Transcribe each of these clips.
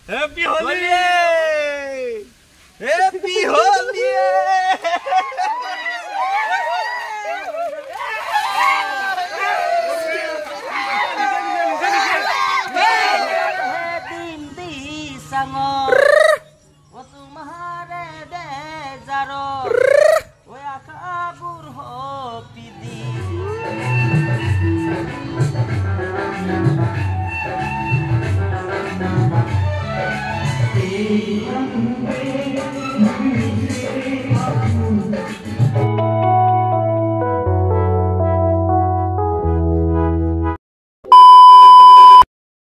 happy Holi happy Holi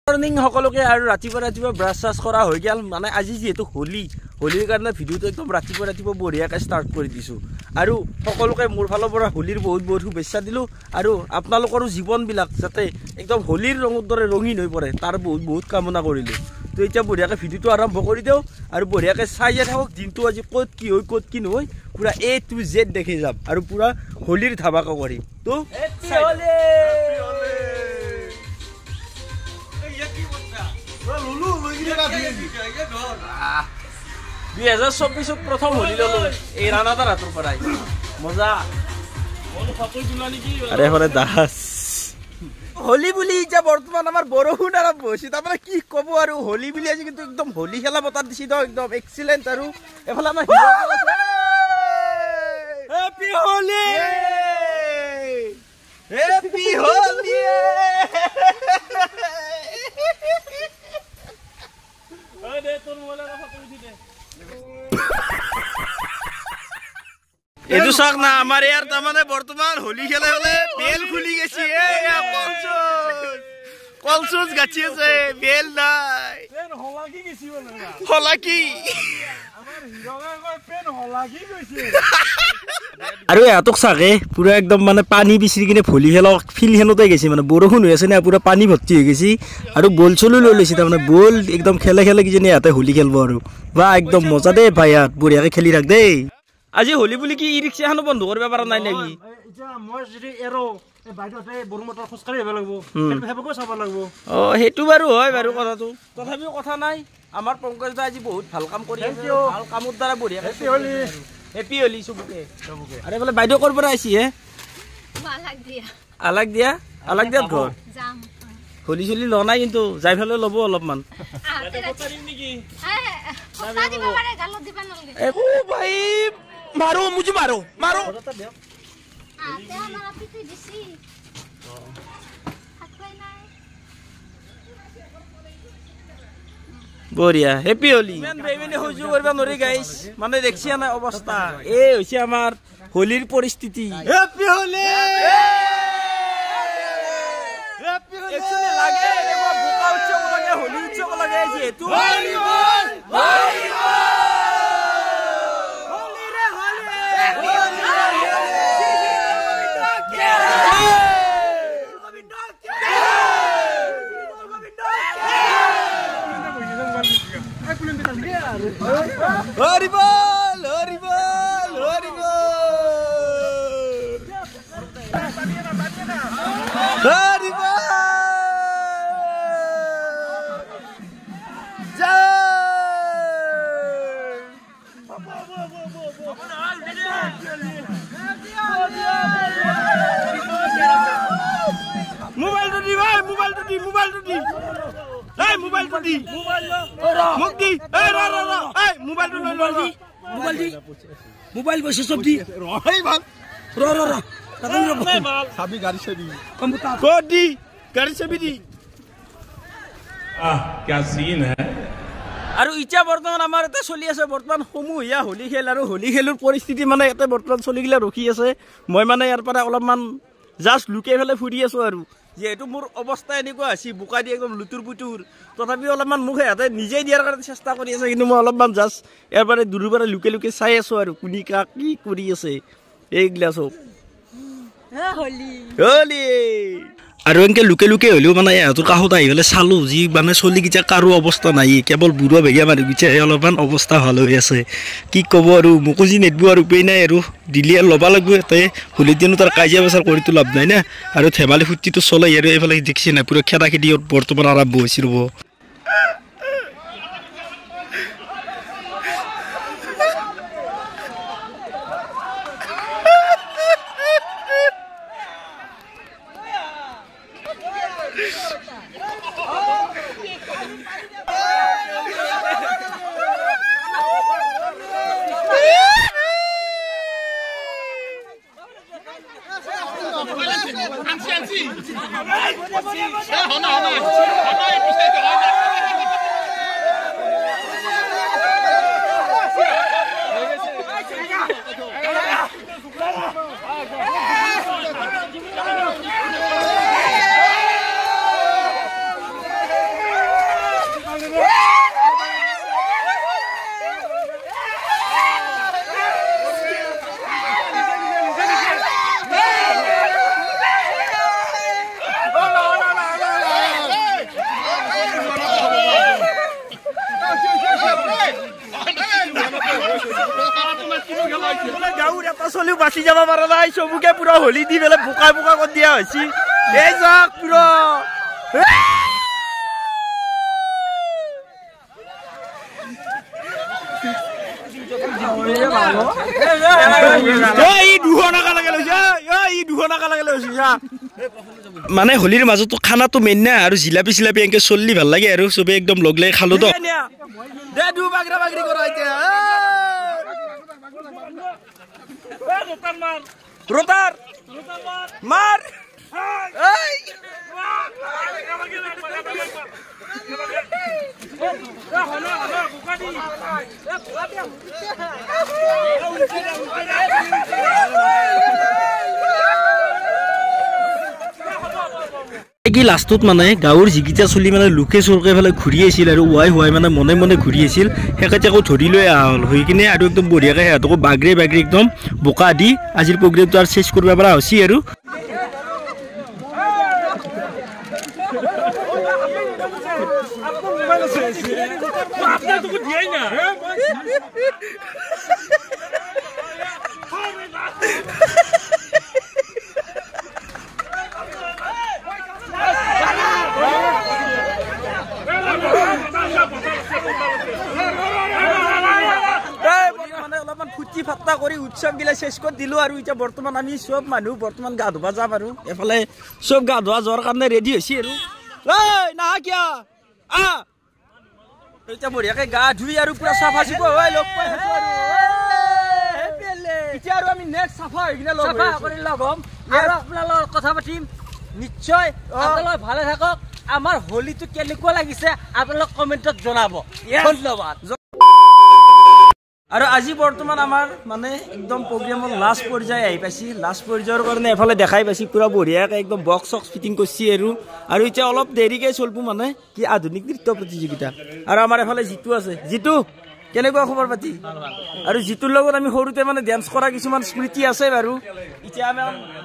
morning সকলোকে আৰু ৰাতিপুৱা ব্ৰাছ চাছ কৰা হৈ গেল মানে আজি যেহেতু হোলিৰ কাৰণে ভিডিঅ'টো একদম ৰাতিপুৱা বঢ়িয়াকৈ ষ্টাৰ্ট কৰি দিছোঁ আৰু সকলোকে মোৰ ফালৰ পৰা হোলিৰ বহুত শুভেচ্ছা দিলোঁ আৰু আপোনালোকৰো জীৱনবিলাক যাতে একদম হোলিৰ ৰঙৰ দৰে ৰঙীন হৈ পৰে তাৰ বহুত কামনা কৰিলোঁ তো এতিয়া বঢ়িয়াকৈ ভিডিঅ'টো আৰম্ভ কৰি দিওঁ আৰু বঢ়িয়াকৈ চাই যাই থাকক দিনটো আজি ক'ত কি হয় ক'ত কি নহয় পুৰা A to Z দেখি যাম আৰু পুৰা হোলিৰ ধামাকা কৰিম তো प्रथम होली लो रानादार हाथर पराई मजा अरे हमारे दास होली बुली इजा बर्तमान आमार बरहुन आरम्भ होइছে তারপরে কি কব আৰু হোলি বুলি আজি কিন্তু একদম হোলি খেলা বতাৰ দিছি তো একদম এক্সিলেন্ট আৰু এফালে আমাৰ হিৰো আছে হ্যাপি হোলি হ্যাপি হোলি এদু সাক না আমার ইয়ার তামানে বর্তমান হোলি খেলা হলে বেল খুলি গেছি কলসুজ গাছি আছে বেল নাই পেন হলাকি গেছি বলে হলাকি আমার হিরোগা কই পেন হলাকি কইছে আৰু এতক সাকে পুৰা একদম মানে পানী বিচৰি কিনে ভলি খেলা ফিল হেনতে গেছি মানে বৰষুণ হৈ আছে না পুৰা পানী ভৰ্তি হৈ গেছি আৰু বল চলু লৈ লৈছি তাৰ মানে বল একদম খেলে কিজনী ইয়াতে হোলি খেলব আৰু বা একদম মজা দে ভাইয়াত বঢ়িয়াকে খেলি ৰাখ দে আজি হোলি বুলি কি ই ৰিক্সাখনো বন্ধ কৰিব পৰা নাই নেকি ইটা মই যদি এৰো এ বাইদতে বৰুমতৰ খোজকাৰি হ'ব লাগিব হেবকো চাব লাগিব অ হেতু বাৰু হয় বাৰু কথাটো তথাপিও কথা নাই আমাৰ পংকজ দা আজি বহুত ভাল কাম কৰি আছে ভাল কামৰ দ্বাৰা বঢ়িয়া হেপি হোলি সবকে আৰে বলে বাইদেউ কোৰ পৰা আইছি হে আলাগ দিয়া ঘৰ যাম হোলি চলি ল নাই কিন্তু যাই ফেলে লব অলপমান ও ভাই मारो मुझे मारो आते हमारा पीछे दिसी বঢ়িয়া হেপি হোলি মেন বেবিনে হজু করবা নৰি গাইস মানে দেখছি না অৱস্থা এ হৈছে আমাৰ হোলিৰ পৰিস্থিতি happy Holi happy Holi actually লাগে দেখো বুকা উৎসৱ লাগে হোলি উৎসৱ লাগে যেহেতু হোলি বল হোলি বল हरि बोल हरि बोल हरि बोल हरि बोल जय मोबाइल तो दी भाई मोबाइल तो दी ए मोबाइल तो दी मुक्ति ए रा ए मोबाइल तो मोबाइल बस सब दी रे भाग रा साबी गाड़ी से दी को दी गाड़ी से भी दी क्या सीन है আৰু ইটা বৰ্তমান আমাৰ এটা চলি আছে বৰ্তমান সমূহীয়া হোলি খেল আৰু হোলি খেলৰ পৰিস্থিতি মানে এটা বৰ্তমান চলি গিলা ৰখি আছে মই মানে ইয়াৰ পৰা অলপমান জাস্ট লুকাই ফেলে ফুৰি আছো আৰু যেহেতু মোৰ অৱস্থা এনেকুৱা আছে বুকা দি একদম লুতুৰ পুতুৰ তথাপি অলপমান মোক সিহঁতে নিজেই দিয়াৰ কাৰণে চেষ্টা কৰি আছে কিন্তু মই অলপমান জাষ্ট ইয়াৰ পৰা দূৰৰ পৰা লুকে চাই আছো আৰু কোনি কাক কি কৰি আছে এইগিলা চব হোলি হোলি আৰু এনেকে লুকে হলেও মানে ইহঁতৰ কাষত আহি পেলাই চালো যি মানে চলিকেইটা কাৰো অৱস্থা নাই কেৱল বুঢ়া ভেগীয়া মানুহকেইটাহে অলপমান অৱস্থা ভাল হৈ আছে কি ক'ব আৰু মোকো যি নেদব আৰু উপায় নাই আৰু দিলে ল'ব লাগিব ইয়াতে হোলিৰ দিনো তাৰ কাজিয়া পেচাৰ কৰিতো লাভ নাই না আৰু ধেমালি ফূৰ্তিটো চলে আৰু এইফালে দেখিছে নাই পুৰা খেদা খেদি বৰ্তমান আৰম্ভ হৈছে ৰ'ব চলিও বাচি যাব পৰা নাই চবুকে পুৰা হলি দি পেলাই বোকা বোকা কৰি দিয়া হৈছে এই যাক পুৰা মানে হোলীৰ মাজতো খানাটো মেইন না আৰু জিলাপি চিলাপি এনেকে চলি ভাল লাগে আৰু চবে একদম লগ লাগি খালো তো ৰোটাৰ মাৰ কি লাষ্টত মানে গাঁৱৰ যিকেইটা চলি মানে লোকে চৰকে ফেলে ঘূৰি আছিল আৰু হোৱাই মানে মনে মনে ঘূৰি আছিল সেইকেইটা আকৌ ধৰি লৈ অহা হ'ল হৈ কিনে আৰু একদম বঢ়িয়াকে সিহঁতকো বাগৰি একদম বোকা দি আজিৰ প্ৰগ্ৰেমটো আৰু চেছ কৰিব পৰা হৈছে আৰু ফুটি ফাট্টা কৰি উৎসৱ গিলা শেষ কৰি দিলো আৰু এতিয়া বৰ্তমান আমি সব মানুহ বৰ্তমান গা ধুবা যাম আৰু এফালে সব গা ধোৱা যোৱাৰ কাৰণে ৰেডি হৈছে আৰু নাহা কিয় এতিয়া বঢ়িয়াকে গা ধুই আৰু পুৰা চাফা চিফ হৈ লগ পাই এতিয়া আৰু আমি নেক্সট চাফা হৈ কিনে লগ কৰি লগ হ'ম আৰু আপোনালোকৰ কথা পাতিম নিশ্চয় আপোনালোক ভালে থাকক আমাৰ হোলীটো কেনেকুৱা লাগিছে আপোনালোক কমেণ্টত জনাব ধন্যবাদ আৰু আজি বৰ্তমান আমাৰ মানে একদম প্ৰগ্ৰেমৰ লাষ্ট পৰ্যায় আহি পাইছি লাষ্ট পৰ্যায়ৰ কাৰণে এফালে দেখাই পাইছি পুৰা বঢ়িয়াকৈ একদম বক্স চক্স ফিটিং কৰিছি আৰু এতিয়া অলপ দেৰিকৈ চলিব মানে কি আধুনিক নৃত্য প্ৰতিযোগিতা আৰু আমাৰ এফালে জিতু আছে জিতু কেনেকুৱা খবৰ পাতি আৰু জিতুৰ লগত আমি সৰুতে মানে ডেন্স কৰা কিছুমান স্মৃতি আছে বাৰু এতিয়া আমি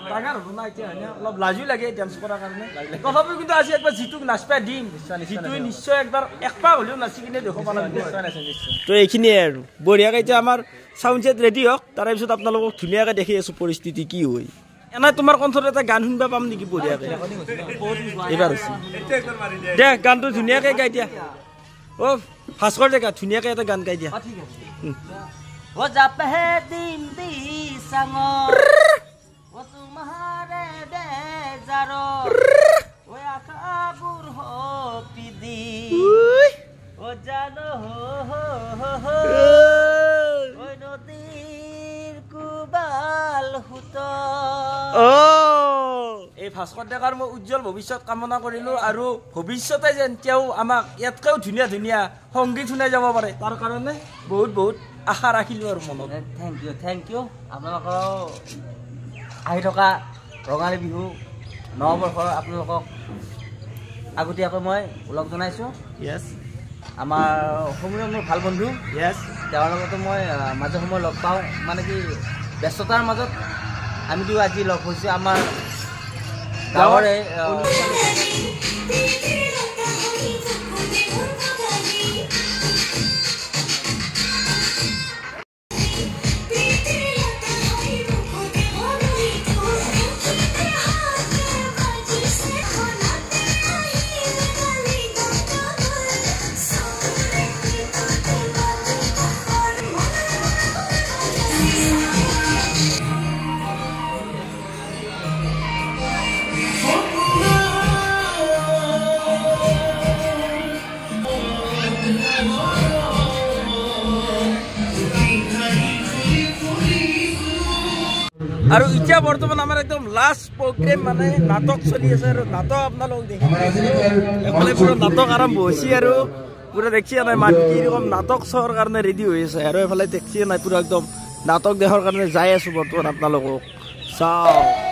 ডাঙৰ হ'ব না এতিয়া অলপ লাজো লাগে ডেন্স কৰাৰ কাৰণে তথাপিও কিন্তু আজি একবাৰ জিতুক নাচপাই দিম জিতুৱে নিশ্চয় একবাৰ একপাক হ'লেও নাচি কিনে দেখুৱাব লাগিব তো এইখিনিয়ে আৰু বঢ়িয়াকৈ এতিয়া আমাৰ চাউণ্ড ছেট ৰেডি হওক তাৰে পিছত আপোনালোকক ধুনীয়াকৈ দেখি আছো পৰিস্থিতি কি হয় এনে তোমাৰ কণ্ঠত এটা গান শুনিব পাম নেকি বঢ়িয়াকৈ এইবাৰ হৈছে দে গানটো ধুনীয়াকৈ গাই দিয়া অ ভাস্কৰ জেগা ধুনীয়াকৈ এটা গান গাই দিয়া वो जब है दिन दी संगो वो तुम्हारे बेजारो वो आकाबुर हो पिदी वो जानो हो वो नदीर कुबाल हुतो এই ভাস্কৰ ডেকাৰ মই উজ্জ্বল ভৱিষ্যত কামনা কৰিলোঁ আৰু ভৱিষ্যতে যেন তেওঁ আমাক ইয়াতকৈও ধুনীয়া ধুনীয়া সংগীত শুনাই যাব পাৰে তাৰ কাৰণে বহুত বহুত আশা ৰাখিলোঁ আৰু মনত থেংক ইউ আপোনালোকৰ আহি থকা ৰঙালী বিহু নৱবৰ্ষৰ আপোনালোকক আগতীয়াকৈ মই লগ জনাইছোঁ য়েছ আমাৰ অসমীয়া মোৰ ভাল বন্ধু য়েছ তেওঁৰ লগতো মই মাজে সময়ে লগ পাওঁ মানে কি ব্যস্ততাৰ মাজত আমিতো আজি লগ হৈছোঁ আমাৰ গাঁৱৰে আৰু এতিয়া বৰ্তমান আমাৰ একদম লাষ্ট প্ৰগ্ৰেম মানে নাটক চলি আছে আৰু নাটক আপোনালোক দেখিবলৈ পুৰা নাটক আৰম্ভ হৈছে আৰু পুৰা দেখিছে নাই মানুহ কিৰকম নাটক চোৱাৰ কাৰণে ৰেডি হৈ আছে আৰু এইফালে দেখিছে নাই পুৰা একদম নাটক দেখাৰ কাৰণে যাই আছো বৰ্তমান আপোনালোকক চাওঁ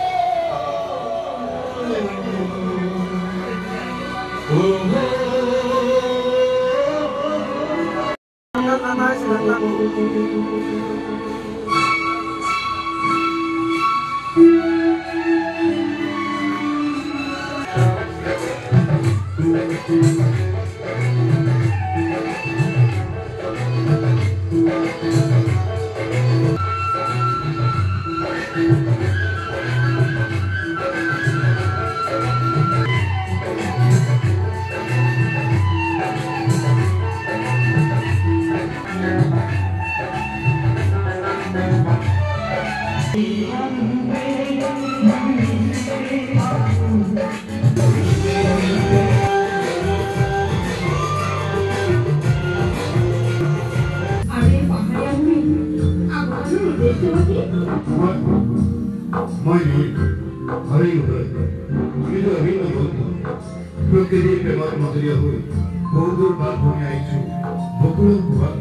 মই হৰি কিন্তু আমি প্ৰকৃতিৰ প্ৰেমত মতলীয়া হৈ বহুদূৰ বাট ভূমি আহিছোঁ বকুলৰ ভুৱাক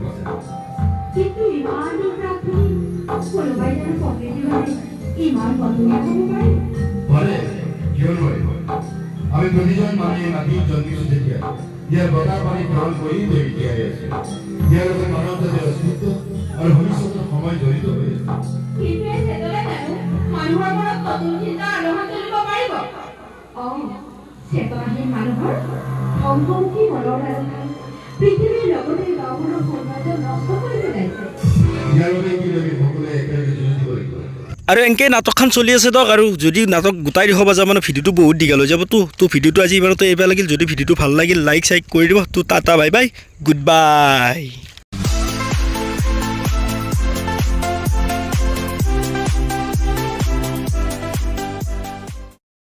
কিন্তু ইমান দূৰ ৰাতি কোনোবাই যেন প্ৰকৃতিৰ বাবে ইমান মতলীয়া হ'ব পাৰে কিয় নোৱাৰিব আমি প্ৰতিজন মানুহে মাটিত জন্মিছোঁ যেতিয়া ইয়াৰ বতাহ পানী গ্ৰহণ কৰি দেৰি জীয়াই আছে ইয়াৰ লগত মানৱ জাতিৰ অস্তিত্ব আৰু ভৱিষ্যতৰ সময় জড়িত হৈ আছে কিন্তু এই চেতনা জানো মানুহৰ মনত নতুন চিন্তা আলোড়ন তুলিব পাৰিব চেতনাহীন মানুহৰ ধ্বংসমুখী মনৰ ধাৰণা পৃথিৱীৰ লগতে গাঁওখনৰ সৌন্দৰ্য নষ্ট কৰি পেলাইছে ইয়াৰ বাবে কি আমি সকলোৱে একেলগে যুঁজিব লাগিব আৰু এনেকে নাটকখন চলি আছে দক আৰু যদি নাটক গোটাই দেখুৱাব যা মানে ভিডিঅ'টো বহুত দীঘল হৈ যাব তো ভিডিঅ'টো আজি ইমানতে এইবাৰ লাগিল যদি ভিডিঅ'টো ভাল লাগিল লাইক চাইক কৰি দিব তো tata bye bye good bye